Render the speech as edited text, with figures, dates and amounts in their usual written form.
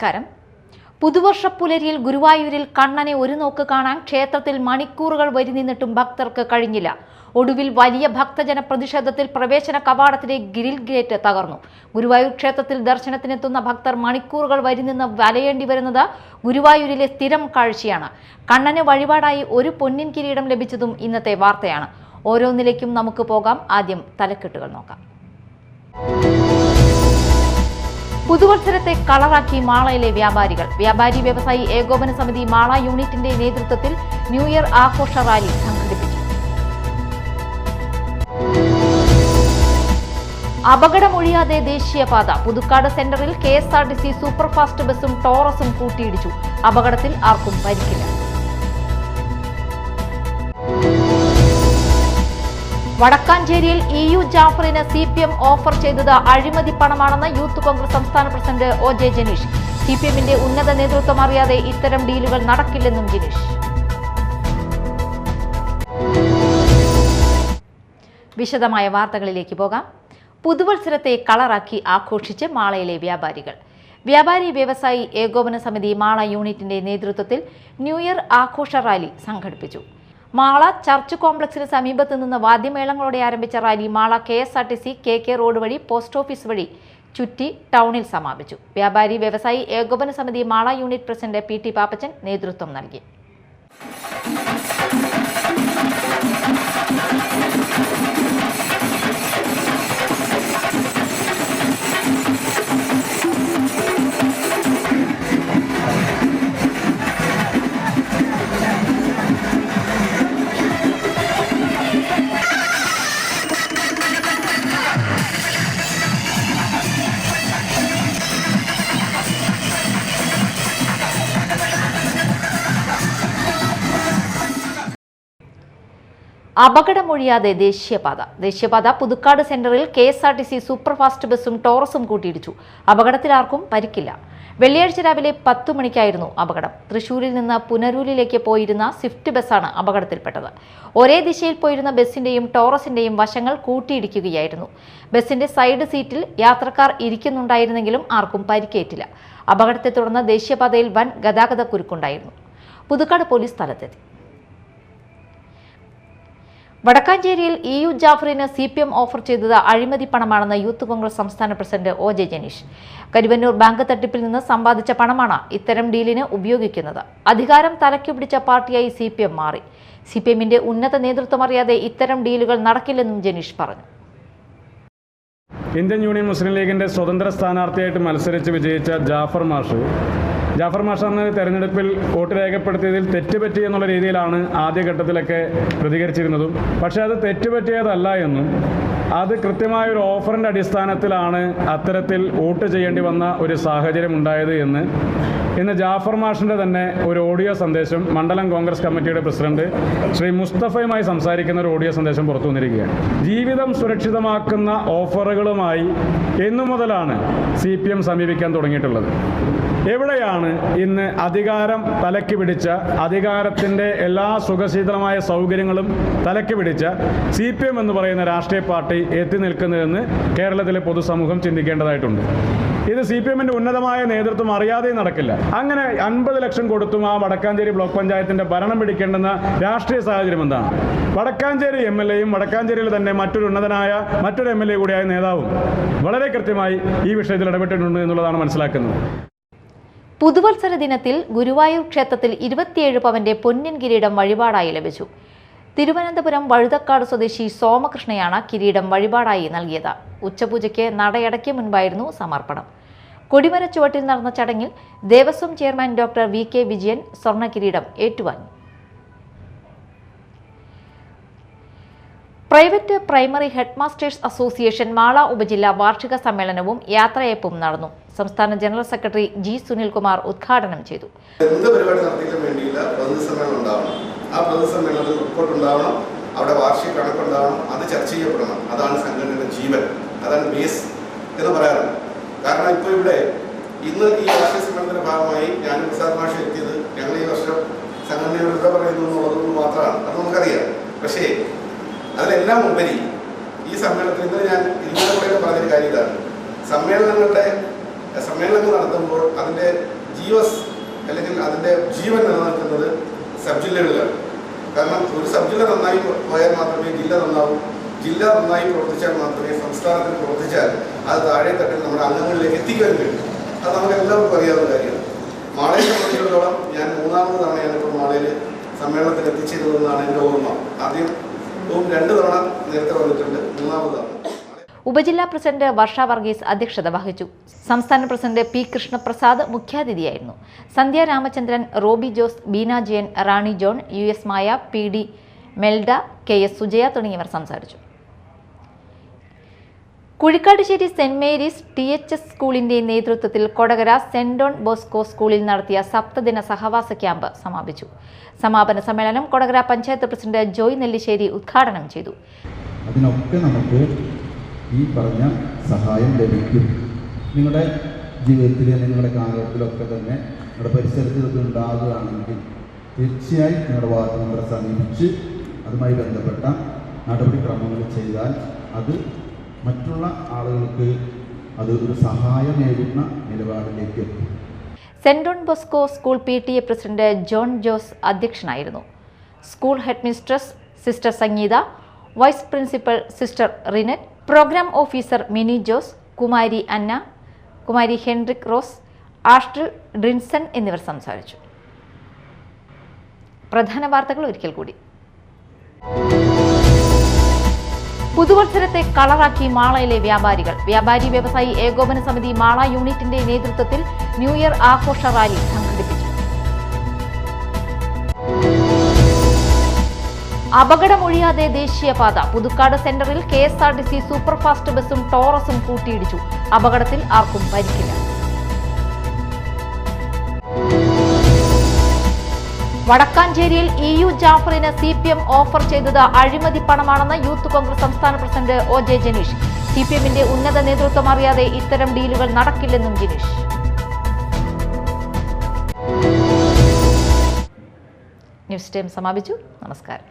നമസ്കാരം. പുതുവർഷപ്പുലരിയിൽ ഗുരുവായൂരിൽ കണ്ണനെ ഒരു നോക്ക് കാണാൻ ക്ഷേത്രത്തിൽ മണിക്കൂറുകൾ വരി നിന്നിട്ടും ഭക്തർക്ക് കഴിഞ്ഞില്ല. ഒടുവിൽ വലിയ ഭക്തജന പ്രതിഷേധത്തിൽ പ്രവേശന കവാടത്തിലെ ഗ്രിൽ ഗേറ്റ് തകർന്നു. ഗുരുവായൂർ ക്ഷേത്രത്തിൽ ദർശനത്തിനെത്തുന്ന ഭക്തർ മണിക്കൂറുകൾ വരി നിന്ന് വലയേണ്ടി വരുന്നത് ഗുരുവായൂരിലെ സ്ഥിരം കാഴ്ചയാണ്. കണ്ണന് വഴിപാടായി ഒരു പൊന്നിൻ കിരീടം ലഭിച്ചതും ഇന്നത്തെ വാർത്തയാണ്. ഓരോന്നിലേക്കും നമുക്ക് പോകാം. ആദ്യം തലക്കെട്ടുകൾ നോക്കാം. പുതുവത്സരത്തെ കളറാക്കി മാളയിലെ വ്യാപാരികൾ. വ്യാപാരി വ്യവസായി ഏകോപന സമിതി മാള യൂണിറ്റിന്റെ നേതൃത്വത്തിൽ ന്യൂ ഇയർ ആഘോഷ റാലി സംഘടിപ്പിച്ചു. അപകടമൊഴിയാതെ ദേശീയപാത. പുതുക്കാട് സെന്ററിൽ KSRTC സൂപ്പർഫാസ്റ്റ് ബസും ടോറസും കൂട്ടിയിടിച്ചു. അപകടത്തിൽ ആർക്കും പരിക്കില്ല. വടക്കാഞ്ചേരിയിൽ EU ജാഫറിന് CPM ഓഫർ ചെയ്തത് അഴിമതി പണമാണെന്ന് യൂത്ത് കോൺഗ്രസ് സംസ്ഥാന പ്രസിഡന്റ് OJ ജനീഷ്. CPMന്റെ ഉന്നത നേതൃത്വം അറിയാതെ ഇത്തരം ഡീലുകൾ നടക്കില്ലെന്നും ജനീഷ്. വിശദമായ വാർത്തകളിലേക്ക് പോകാം. പുതുവത്സരത്തെ കളറാക്കി ആഘോഷിച്ച് മാളയിലെ വ്യാപാരികൾ. വ്യാപാരി വ്യവസായി ഏകോപന സമിതി മാള യൂണിറ്റിന്റെ നേതൃത്വത്തിൽ ന്യൂ ഇയർ ആഘോഷ റാലി സംഘടിപ്പിച്ചു. മാള ചർച്ച് കോംപ്ലക്സിന് സമീപത്ത് നിന്ന് വാദ്യമേളങ്ങളോടെ ആരംഭിച്ച rally Mala KSRTC KK road വഴി പോസ്റ്റ് ഓഫീസ് വഴി ചുറ്റി ടൗണിൽ സമാപിച്ചു. വ്യാപാരി വ്യവസായി ഏകോപന സമിതി Mala unit president PT Pappachan നേതൃത്വം നൽകി. അപകടമൊഴിയാതെ ദേശീയപാത. പുതുക്കാട് സെന്ററിൽ KSRTC സൂപ്പർഫാസ്റ്റ് ബസും ടോറസും കൂട്ടിയിടിച്ചു. അപകടത്തിൽ ആർക്കും പരിക്കില്ല. വെള്ളിയാഴ്ച രാവിലെ 10 മണിക്കായിരുന്നു അപകടം. തൃശൂരിൽ നിന്ന് പുനരൂരിലേക്ക് പോയിരുന്ന സ്വിഫ്റ്റ് ബസ്സാണ് അപകടത്തിൽപ്പെട്ടത്. ഒരേ ദിശയിൽ പോയിരുന്ന ബസിന്റെയും ടോറസിന്റെയും വശങ്ങൾ കൂട്ടിയിടിക്കുകയായിരുന്നു. ബസിന്റെ സൈഡ് സീറ്റിൽ യാത്രക്കാർ ഇരിക്കുന്നുണ്ടായിരുന്നെങ്കിലും ആർക്കും പരിക്കേറ്റില്ല. അപകടത്തെ തുടർന്ന് ദേശീയപാതയിൽ വൻ ഗതാഗത കുരുക്കുണ്ടായിരുന്നു. പുതുക്കാട് പോലീസ് സ്ഥലത്തെത്തി. വടക്കാഞ്ചേരിയിൽ EU ജാഫറിന് CPM ഓഫർ ചെയ്തത് അഴിമതി പണമാണെന്ന് യൂത്ത് കോൺഗ്രസ് സംസ്ഥാന president OJ Janeesh. Karuvannur bank തട്ടിപ്പിൽ നിന്ന് സമ്പാദിച്ച പണമാണ് ഇത്തരം ഡീലിന് ഉപയോഗിക്കുന്നത്. അധികാരം തലയ്ക്കു പിടിച്ച പാർട്ടിയായി CPM മാറി. CPMന്റെ ഉന്നത നേതൃത്വം അറിയാതെ ഇത്തരം ഡീലുകൾ നടക്കില്ലെന്നും ജനീഷ് പറഞ്ഞു. ഇന്ത്യൻ യൂണിയൻ മുസ്ലിം ലീഗിന്റെ സ്വതന്ത്ര സ്ഥാനാർത്ഥിയായിട്ട് മത്സരിച്ച് വിജയിച്ച ജാഫർ മാഷ് അന്ന് തെരഞ്ഞെടുപ്പിൽ വോട്ട് രേഖപ്പെടുത്തിയതിൽ തെറ്റുപറ്റി എന്നുള്ള രീതിയിലാണ് ആദ്യഘട്ടത്തിലൊക്കെ പ്രതികരിച്ചിരുന്നതും. പക്ഷേ അത് തെറ്റുപറ്റിയതല്ല എന്നും അത് കൃത്യമായൊരു ഓഫറിൻ്റെ അടിസ്ഥാനത്തിലാണ് അത്തരത്തിൽ വോട്ട് ചെയ്യേണ്ടി വന്ന ഒരു സാഹചര്യം ഉണ്ടായത് എന്ന് ഇന്ന് ജാഫർ മാഷിൻ്റെ തന്നെ ഒരു ഓഡിയോ സന്ദേശം മണ്ഡലം കോൺഗ്രസ് കമ്മിറ്റിയുടെ പ്രസിഡന്റ് ശ്രീ മുസ്തഫയുമായി സംസാരിക്കുന്ന ഒരു ഓഡിയോ സന്ദേശം പുറത്തു വന്നിരിക്കുകയാണ്. ജീവിതം സുരക്ഷിതമാക്കുന്ന ഓഫറുകളുമായി എന്നു മുതലാണ് CPM സമീപിക്കാൻ തുടങ്ങിയിട്ടുള്ളത്. എവിടെയാണ് ഇന്ന് അധികാരം തലയ്ക്ക് പിടിച്ച, അധികാരത്തിൻ്റെ എല്ലാ സുഖശീതളമായ സൗകര്യങ്ങളും തലയ്ക്ക് പിടിച്ച CPM എന്ന് പറയുന്ന രാഷ്ട്രീയ പാർട്ടി എത്തി നിൽക്കുന്നതെന്ന് കേരളത്തിലെ പൊതുസമൂഹം ചിന്തിക്കേണ്ടതായിട്ടുണ്ട്. ഇത് CPMന്റെ ഉന്നതമായ നേതൃത്വം അറിയാതെ നടക്കില്ല. അങ്ങനെ 50 ലക്ഷം കൊടുത്തും ആ വടക്കാഞ്ചേരി ബ്ലോക്ക് പഞ്ചായത്തിന്റെ ഭരണം പിടിക്കേണ്ടുന്ന രാഷ്ട്രീയ സാഹചര്യം എന്താണ്? വടക്കാഞ്ചേരി MLAയും വടക്കാഞ്ചേരിയിൽ തന്നെ മറ്റൊരു ഉന്നതനായ മറ്റൊരു MLA കൂടിയായ നേതാവും വളരെ കൃത്യമായി ഈ വിഷയത്തിൽ ഇടപെട്ടിട്ടുണ്ട് എന്നുള്ളതാണ് മനസ്സിലാക്കുന്നത്. പുതുവത്സര ദിനത്തിൽ ഗുരുവായൂർ ക്ഷേത്രത്തിൽ 27 പവന്റെ പൊന്നിൻ കിരീടം വഴിപാടായി ലഭിച്ചു. തിരുവനന്തപുരം വഴുതക്കാട് സ്വദേശി സോമകൃഷ്ണയാണ് കിരീടം വഴിപാടായി നൽകിയത്. ഉച്ചപൂജയ്ക്ക് നടയടയ്ക്ക് മുൻപായിരുന്നു സമർപ്പണം. കൊടിമര ചുവട്ടിൽ നടന്ന ചടങ്ങിൽ Devaswom chairman doctor VK Vijayan സ്വർണ്ണ കിരീടം ഏറ്റുവാങ്ങി. Private primary headmasters association Mala ഉപജില്ലാ വാർഷിക സമ്മേളനവും യാത്രയയപ്പും നടന്നു. സംസ്ഥാന ജനറൽ സെക്രട്ടറി G. സുനിൽകുമാർ ഉദ്ഘാടനം ചെയ്തു. എന്ത് പരിപാടി നടത്തിക്കാൻ വേണ്ടിയില്ല പ്രതിസമ്മേളനം ഉണ്ടാവണം. ആ പ്രതിസമ്മേളനത്തിൽ റിപ്പോർട്ട് ഉണ്ടാവണം, അവിടെ വാർഷിക കണക്കുണ്ടാവണം, അത് ചർച്ച ചെയ്യപ്പെടണം. അതാണ് സംഘടനയുടെ ജീവൻ, അതാണ് ബേസ് എന്ന് പറയാറുണ്ട്. കാരണം ഇപ്പോൾ ഇവിടെ ഇന്ന് ഈ വാർഷിക സമ്മേളനത്തിന്റെ ഭാഗമായി ഞാനും പ്രസാദ് മാഷ് എത്തിയത് ഞങ്ങൾ ഈ വർഷം സംഘടനയോട് ഇവിടെ പറയുന്നു എന്നുള്ളതുകൊണ്ട് മാത്രമാണ്. അത് നമുക്കറിയാം. പക്ഷേ അതിലെല്ലാം ഉപരി ഈ സമ്മേളനത്തിൽ ഇന്നലെ ഞാൻ ഇന്നലെ കൂടെ പറഞ്ഞൊരു കാര്യം ഇതാണ്. സമ്മേളനങ്ങൾ നടത്തുമ്പോൾ അതിൻ്റെ അല്ലെങ്കിൽ അതിൻ്റെ ജീവൻ നിലനിൽക്കുന്നത് സബ് ജില്ലകളിലാണ്. കാരണം ഒരു സബ് ജില്ല നന്നായി പോയാൽ മാത്രമേ ജില്ല നന്നാവൂ. ജില്ല നന്നായി പ്രവർത്തിച്ചാൽ മാത്രമേ സംസ്ഥാനത്തിന് പ്രവർത്തിച്ചാൽ അത് താഴെ തട്ടിൽ നമ്മുടെ അംഗങ്ങളിലേക്ക് എത്തിക്കാൻ കഴിയും. അത് നമുക്ക് എല്ലാവർക്കും അറിയാവുന്ന കാര്യമാണ്. മാളയെ സംബന്ധിച്ചിടത്തോളം ഞാൻ 3ാമത് തവണയാണ് ഇപ്പോൾ മാളയിൽ സമ്മേളനത്തിൽ എത്തിച്ചേരുന്നതെന്നാണ് എൻ്റെ ഓർമ്മ. ആദ്യം 2 തവണ നേരത്തെ വന്നിട്ടുണ്ട്, 3ാമത് തവണ. ഉപജില്ലാ പ്രസിഡന്റ് വർഷ വർഗീസ് അധ്യക്ഷത വഹിച്ചു. സംസ്ഥാന പ്രസിഡന്റ് പി കൃഷ്ണപ്രസാദ് മുഖ്യാതിഥിയായിരുന്നു. സന്ധ്യ രാമചന്ദ്രൻ, റോബി ജോസ്, ബീന ജയൻ, റാണി ജോൺ, US മായ, PD മെൽഡ, KS സുജയ തുടങ്ങിയവർ സംസാരിച്ചു. കുഴിക്കാട്ടുശ്ശേരി സെന്റ് മേരീസ് THS സ്കൂളിന്റെ നേതൃത്വത്തിൽ കൊടകര സെന്റ് ഡോൺ ബോസ്കോ സ്കൂളിൽ നടത്തിയ സപ്തദിന സഹവാസ ക്യാമ്പ് സമാപിച്ചു. സമാപന സമ്മേളനം കൊടകര പഞ്ചായത്ത് പ്രസിഡന്റ് ജോയ് നെല്ലിശ്ശേരി ഉദ്ഘാടനം ചെയ്തു. അതിനൊക്കെ നമുക്ക് ഈ പറഞ്ഞ സഹായം ലഭിക്കും. നിങ്ങളുടെ ജീവിതത്തിൽ, നിങ്ങളുടെ കാലഘട്ടത്തിലൊക്കെ തന്നെ നിങ്ങളുടെ പരിസരത്തിൽ ഇത് ഉണ്ടാകുകയാണെങ്കിൽ തീർച്ചയായും നിങ്ങളുടെ വാർഡ് മെമ്പറെ സമീപിച്ച് അതുമായി ബന്ധപ്പെട്ട നടപടിക്രമങ്ങൾ ചെയ്താൽ അത് മറ്റുള്ള ആളുകൾക്ക് അത് ഒരു സഹായമേകുന്ന നിലപാടിലേക്ക് എത്തും. Saint Don Bosco school PTA president John Jose അധ്യക്ഷനായിരുന്നു. School head mistress sister Sangeetha, vice principal sister Rinet, programme officer Mini Jose, Kumari Anna, Kumari Henrik Rose, Ashtril Drinson എന്നിവർ സംസാരിച്ചു. പ്രധാന വാർത്തകൾ ഒരിക്കൽ കൂടി. പുതുവത്സരത്തെ കളറാക്കി മാളയിലെ വ്യാപാരികൾ. വ്യാപാരി വ്യവസായി ഏകോപന സമിതി മാള യൂണിറ്റിന്റെ നേതൃത്വത്തിൽ ന്യൂ ഇയർ ആഘോഷ റാലി സംഘടിപ്പിച്ചു. അപകടമൊഴിയാതെ ദേശീയപാത. പുതുക്കാട് സെന്ററിൽ KSRTC സൂപ്പർഫാസ്റ്റ് ബസും ടോറസും കൂട്ടിയിടിച്ചു. അപകടത്തിൽ ആർക്കും പരിക്കില്ല. വടക്കാഞ്ചേരിയിൽ EU ജാഫറിന് CPM ഓഫർ ചെയ്തത് അഴിമതി പണമാണെന്ന് യൂത്ത് കോൺഗ്രസ് സംസ്ഥാന പ്രസിഡന്റ് OJ ജനീഷ്. CPMന്റെ ഉന്നത നേതൃത്വം അറിയാതെ ഇത്തരം ഡീലുകൾ നടക്കില്ലെന്നും ജനീഷ്. ന്യൂസ് ടൈം സമാപിച്ചു. നമസ്കാരം.